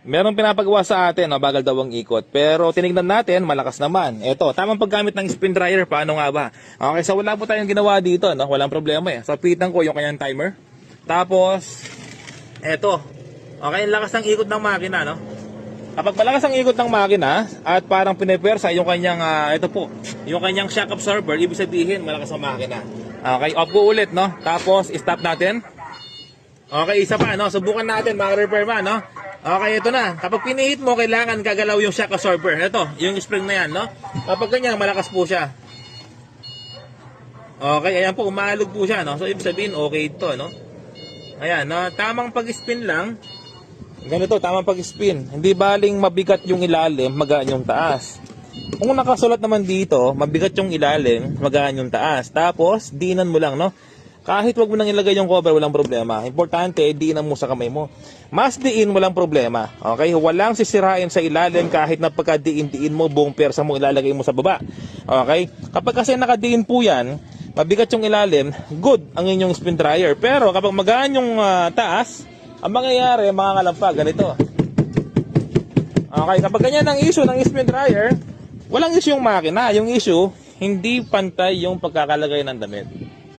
Meron pinapagawa sa atin, no, bagal daw ang ikot. Pero tinignan natin, malakas naman. Ito, tamang paggamit ng spin dryer, paano nga ba? Okay, so wala po tayong ginawa dito, no? Walang problema eh. So pitan ko yung kanyang timer. Tapos, eto. Okay, ang lakas ng ikot ng makina, no? Kapag malakas ang ikot ng makina at parang pinepersa yung kanyang, ito po, yung kanyang shock absorber, ibig sabihin malakas ang makina. Okay, off ko ulit, no? Tapos, stop natin. Okay, isa pa, no? Subukan natin, mga repairman, no? Okay, ito na. Kapag pinihit mo, kailangan gagalaw yung shock absorber. Ito, yung spring na yan, no? Kapag ganyan, malakas po siya. Okay, ayan po, umaalog po siya, no? So, ibig sabihin, okay ito, no? Ayan, no? Tamang pag-spin lang. Ganito, tamang pag-spin. Hindi baling mabigat yung ilalim, magaan yung taas. Kung nakasulat naman dito, mabigat yung ilalim, magaan yung taas. Tapos, diinan mo lang, no? Kahit wag mo nang ilagay yung cover, walang problema. Importante, diinan mo sa kamay mo. Mas diin, walang problema. Okay? Walang sisirain sa ilalim kahit na pagkadiin-diin mo, buong persa mo ilalagay mo sa baba. Okay? Kapag kasi nakadiin po yan, mabigat yung ilalim, good ang inyong spin dryer. Pero kapag magaan yung taas, ang mangyayari, mga kalampag, ganito. Okay? Kapag ganyan ang issue ng spin dryer, walang issue yung makina. Yung issue, hindi pantay yung pagkakalagay ng damit.